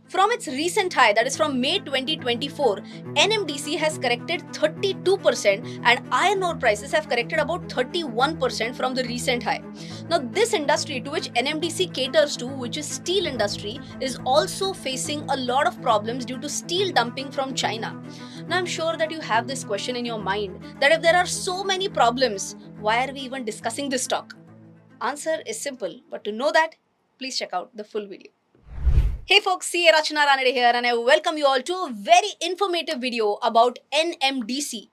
From its recent high, that is from May 2024, NMDC has corrected 32% and iron ore prices have corrected about 31% from the recent high. Now, this industry to which NMDC caters to, which is steel industry, is also facing a lot of problems due to steel dumping from China. Now, I'm sure that you have this question in your mind that if there are so many problems, why are we even discussing this talk? Answer is simple, but to know that, please check out the full video. Hey folks, CA Rachna Ranade here and I welcome you all to a very informative video about NMDC.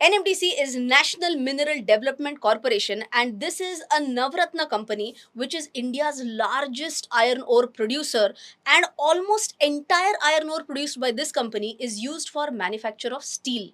NMDC is National Mineral Development Corporation and this is a Navratna company which is India's largest iron ore producer, and almost entire iron ore produced by this company is used for manufacture of steel.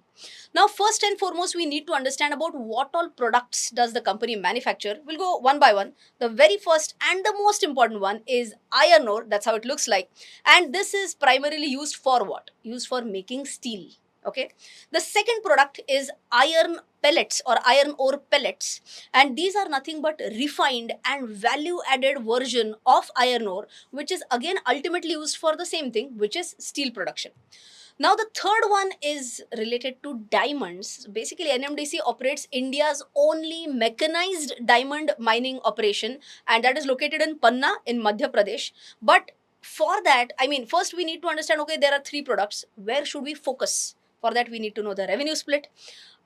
Now, first and foremost, we need to understand about what all products does the company manufacture. We'll go one by one. The very first and the most important one is iron ore. That's how it looks like. And this is primarily used for what? Used for making steel. Okay. The second product is iron pellets or iron ore pellets, and these are nothing but refined and value added version of iron ore, which is again ultimately used for the same thing, which is steel production. Now, the third one is related to diamonds. Basically, NMDC operates India's only mechanized diamond mining operation, and that is located in Panna in Madhya Pradesh. But for that, first we need to understand, okay, there are three products. Where should we focus? For that, we need to know the revenue split.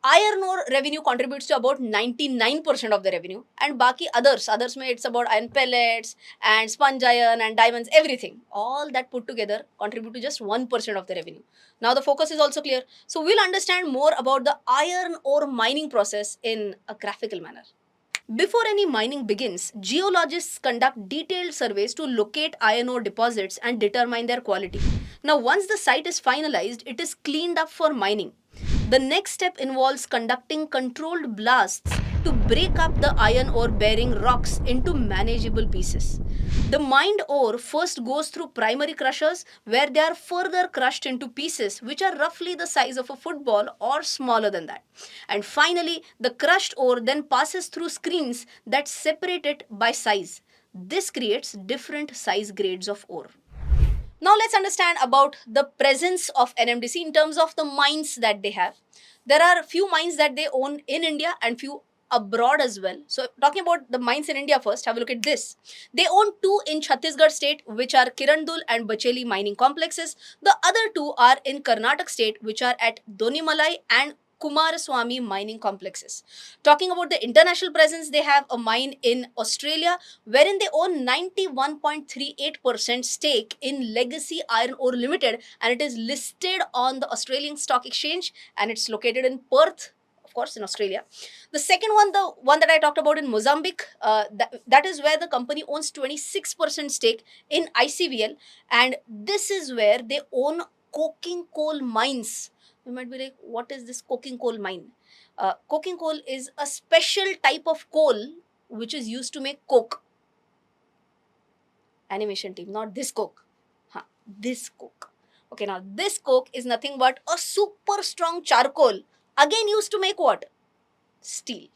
Iron ore revenue contributes to about 99% of the revenue, and baki others may it's about iron pellets and sponge iron and diamonds, everything, all that put together contribute to just 1% of the revenue. Now the focus is also clear, so we'll understand more about the iron ore mining process in a graphical manner. Before any mining begins, geologists conduct detailed surveys to locate iron ore deposits and determine their quality. Now, once the site is finalized, it is cleaned up for mining. The next step involves conducting controlled blasts to break up the iron ore bearing rocks into manageable pieces. The mined ore first goes through primary crushers where they are further crushed into pieces which are roughly the size of a football or smaller than that. And finally, the crushed ore then passes through screens that separate it by size. This creates different size grades of ore. Now let's understand about the presence of NMDC in terms of the mines that they have. There are few mines that they own in India and few abroad as well. So talking about the mines in India first, have a look at this. They own two in Chhattisgarh state, which are Kirandul and Bacheli mining complexes. The other two are in Karnataka state, which are at Donimalai and Kumaraswamy mining complexes. Talking about the international presence, they have a mine in Australia wherein they own 91.38% stake in Legacy Iron Ore Limited, and it is listed on the Australian Stock Exchange and it's located in Perth, of course, in Australia. The second one, the one that I talked about in Mozambique, that is where the company owns 26% stake in ICVL, and this is where they own coking coal mines. You might be like, what is this coking coal mine? Coking coal is a special type of coal which is used to make coke. Animation team, not this coke. Huh, this coke. Okay, now this coke is nothing but a super strong charcoal, again used to make what? Steel.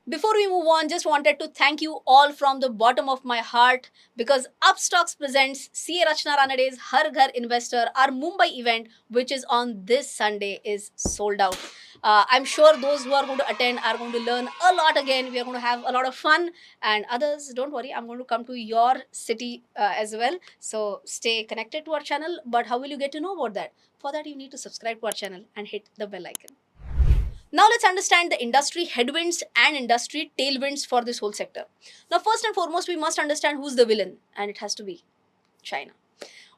Before we move on, just wanted to thank you all from the bottom of my heart because Upstocks presents CA Rachna Ranade's Har Ghar Investor, our Mumbai event, which is on this Sunday, is sold out. I'm sure those who are going to attend are going to learn a lot again. We are going to have a lot of fun, and others, don't worry, I'm going to come to your city as well. So stay connected to our channel. But how will you get to know about that? For that, you need to subscribe to our channel and hit the bell icon. Now let's understand the industry headwinds and industry tailwinds for this whole sector. Now, first and foremost, we must understand who's the villain, and it has to be China.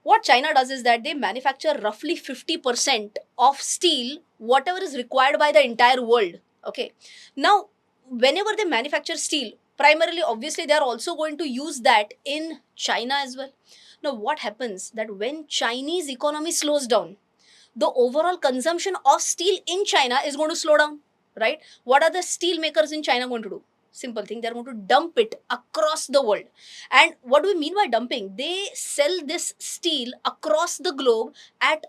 What China does is that they manufacture roughly 50% of steel, whatever is required by the entire world. Okay. Now, whenever they manufacture steel, primarily, obviously, they are also going to use that in China as well. Now, what happens that when Chinese economy slows down, the overall consumption of steel in China is going to slow down, right? What are the steel makers in China going to do? Simple thing, they're going to dump it across the world. And what do we mean by dumping? They sell this steel across the globe at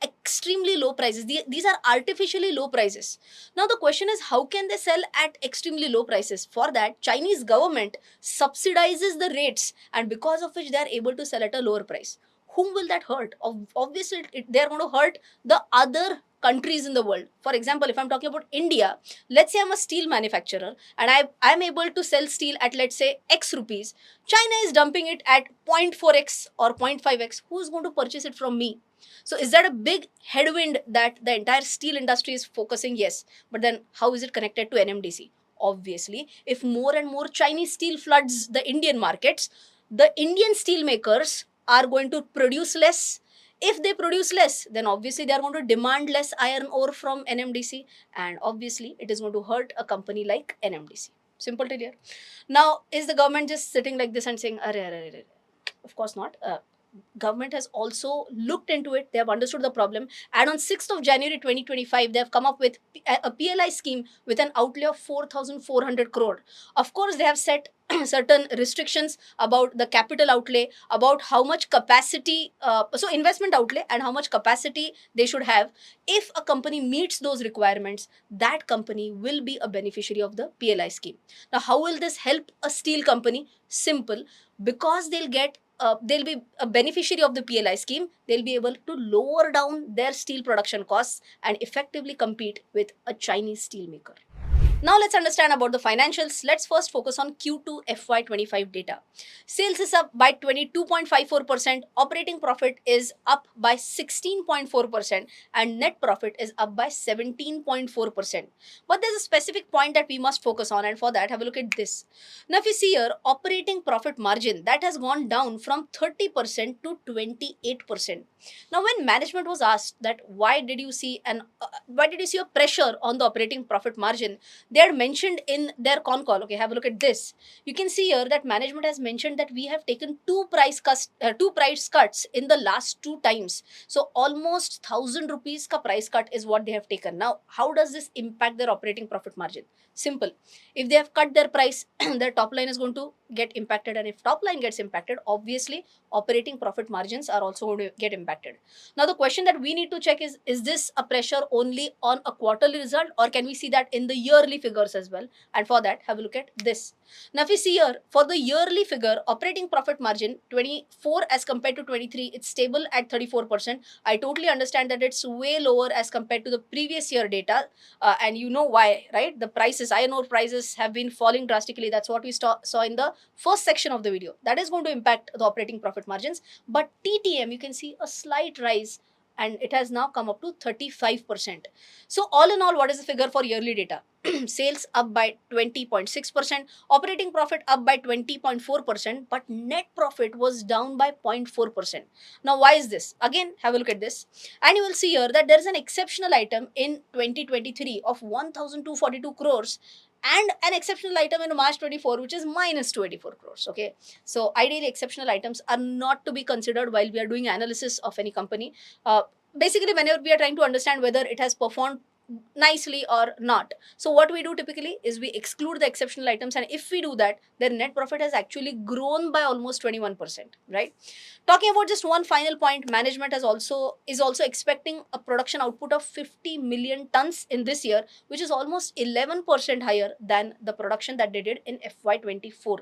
extremely low prices. These are artificially low prices. Now the question is, how can they sell at extremely low prices? For that, Chinese government subsidizes the rates, and because of which they are able to sell at a lower price. whom will that hurt? Obviously, they're going to hurt the other countries in the world. For example, if I'm talking about India, let's say I'm a steel manufacturer and I'm able to sell steel at, let's say, X rupees. China is dumping it at 0.4x or 0.5x. Who's going to purchase it from me? So is that a big headwind that the entire steel industry is focusing? Yes. But then how is it connected to NMDC? Obviously, if more and more Chinese steel floods the Indian markets, the Indian steel makers are going to produce less. If they produce less, then obviously they are going to demand less iron ore from NMDC, and obviously it is going to hurt a company like NMDC. Simple to clear. Now, is the government just sitting like this and saying, "Arre, arre, arre"? Of course not. Government has also looked into it. They have understood the problem, and on 6th of January 2025 they have come up with a PLI scheme with an outlay of 4400 crore. Of course, they have set certain restrictions about the capital outlay, about how much capacity, so investment outlay and how much capacity they should have. If a company meets those requirements, that company will be a beneficiary of the PLI scheme. Now, how will this help a steel company? Simple. Because they'll be a beneficiary of the PLI scheme, they'll be able to lower down their steel production costs and effectively compete with a Chinese steel maker. Now let's understand about the financials. Let's first focus on Q2 FY25 data. Sales is up by 22.54%, operating profit is up by 16.4%, and net profit is up by 17.4%. But there's a specific point that we must focus on, and for that, have a look at this. Now, if you see here, operating profit margin that has gone down from 30% to 28%. Now, when management was asked that why did you see a pressure on the operating profit margin, they had mentioned in their con call. Okay, have a look at this. You can see here that management has mentioned that we have taken two price cuts in the last two times. So almost 1,000 rupees ka price cut is what they have taken. Now, how does this impact their operating profit margin? Simple. If they have cut their price, their top line is going to get impacted, and if top line gets impacted, obviously operating profit margins are also going to get impacted. Now, the question that we need to check is this a pressure only on a quarterly result, or can we see that in the yearly figures as well? And for that, have a look at this. Now, if we see here, for the yearly figure, operating profit margin 24 as compared to 23, it's stable at 34%. I totally understand that it's way lower as compared to the previous year data, and you know why, right? The prices, iron ore prices have been falling drastically. That's what we saw in the first section of the video. That is going to impact the operating profit margins. But TTM, you can see a slight rise, and it has now come up to 35%. So all in all, what is the figure for yearly data? Sales up by 20.6%, operating profit up by 20.4%, but net profit was down by 0.4%. Now, why is this? Again, have a look at this, and you will see here that there is an exceptional item in 2023 of 1,242 crores, and an exceptional item in March 24, which is minus 24 crores. Okay, so ideally, exceptional items are not to be considered while we are doing analysis of any company. Basically, whenever we are trying to understand whether it has performed nicely or not. So what we do typically is we exclude the exceptional items, and if we do that, their net profit has actually grown by almost 21%, right? Talking about just one final point, management is also expecting a production output of 50 million tons in this year, which is almost 11% higher than the production that they did in FY24.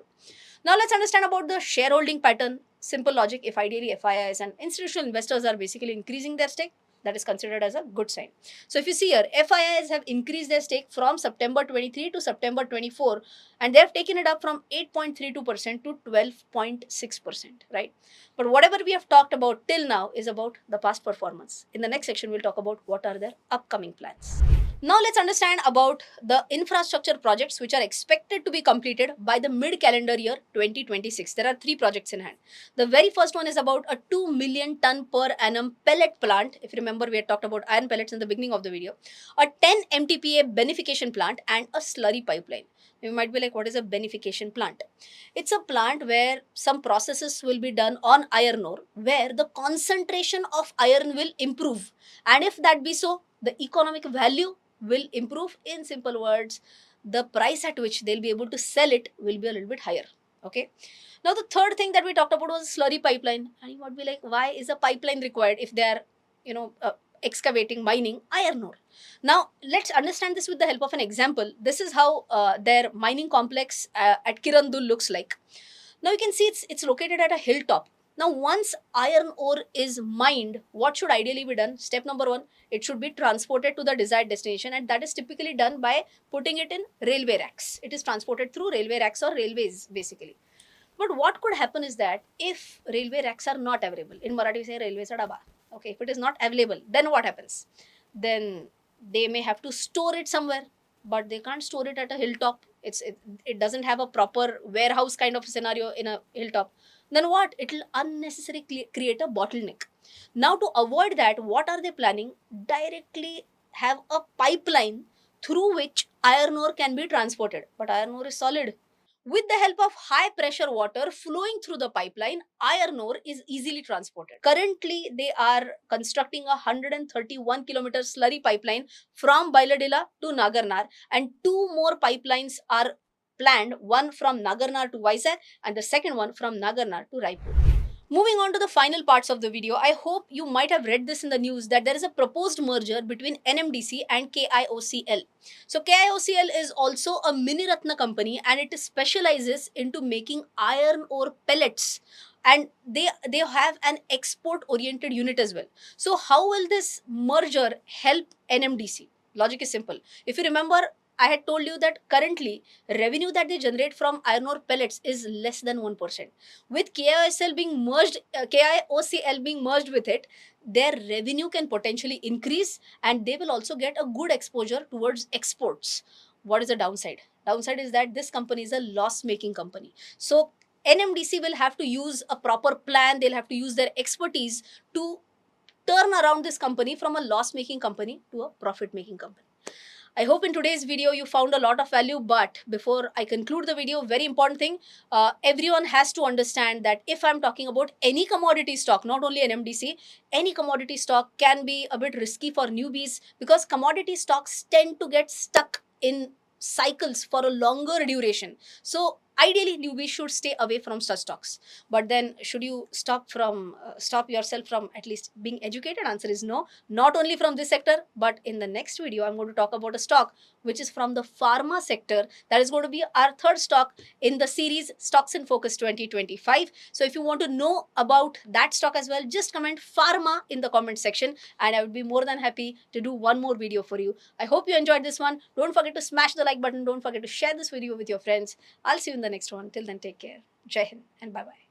Now let's understand about the shareholding pattern. Simple logic: if ideally FIIs and institutional investors are basically increasing their stake, that is considered as a good sign. So if you see here, FIIs have increased their stake from September 23 to September 24, and they have taken it up from 8.32% to 12.6%, right? But whatever we have talked about till now is about the past performance. In the next section, we'll talk about what are their upcoming plans. Now let's understand about the infrastructure projects which are expected to be completed by the mid-calendar year 2026. There are three projects in hand. The very first one is about a 2 million ton per annum pellet plant. If you remember, we had talked about iron pellets in the beginning of the video. A 10 MTPA beneficiation plant and a slurry pipeline. You might be like, what is a beneficiation plant? It's a plant where some processes will be done on iron ore, where the concentration of iron will improve. And if that be so, the economic value will improve. In simple words, the price at which they'll be able to sell it will be a little bit higher. Okay. Now, the third thing that we talked about was slurry pipeline. And you might be like, why is a pipeline required if they are, excavating, mining iron ore? Now, let's understand this with the help of an example. This is how their mining complex at Kirandul looks like. Now, you can see it's located at a hilltop. Now, once iron ore is mined, what should ideally be done? Step number one, it should be transported to the desired destination, and that is typically done by putting it in railway racks. It is transported through railway racks or railways, basically. But what could happen is that if railway racks are not available, in Marathi we say railway sa daba. Okay, if it is not available, then what happens? Then they may have to store it somewhere, but they can't store it at a hilltop. It doesn't have a proper warehouse kind of scenario in a hilltop. Then what? It will unnecessarily create a bottleneck. Now, to avoid that, what are they planning? Directly have a pipeline through which iron ore can be transported. But iron ore is solid. With the help of high pressure water flowing through the pipeline, iron ore is easily transported. Currently, they are constructing a 131-kilometer slurry pipeline from Bailadila to Nagarnar, and two more pipelines are planned, one from Nagarnar to Vizag and the second one from Nagarnar to Raipur. Moving on to the final parts of the video, I hope you might have read this in the news that there is a proposed merger between NMDC and KIOCL. So KIOCL is also a mini Ratna company, and it specializes into making iron ore pellets, and they have an export oriented unit as well. So how will this merger help NMDC? Logic is simple. If you remember, I had told you that currently revenue that they generate from iron ore pellets is less than 1%. With KIOCL being merged with it, their revenue can potentially increase, and they will also get a good exposure towards exports. What is the downside? Downside is that this company is a loss making company. So NMDC will have to use a proper plan, they'll have to use their expertise to turn around this company from a loss making company to a profit making company. I hope in today's video you found a lot of value. But before I conclude the video, very important thing, everyone has to understand that if I'm talking about any commodity stock, not only NMDC, any commodity stock can be a bit risky for newbies, because commodity stocks tend to get stuck in cycles for a longer duration. So ideally newbies should stay away from such stocks. But then, should you stop yourself from at least being educated? Answer is no. Not only from this sector, but in the next video I'm going to talk about a stock which is from the pharma sector. That is going to be our third stock in the series Stocks in Focus 2025. So if you want to know about that stock as well, just comment pharma in the comment section, and I would be more than happy to do one more video for you. I hope you enjoyed this one. Don't forget to smash the like button. Don't forget to share this video with your friends. I'll see you in the next one. Till then, take care. Jai Hind and bye bye.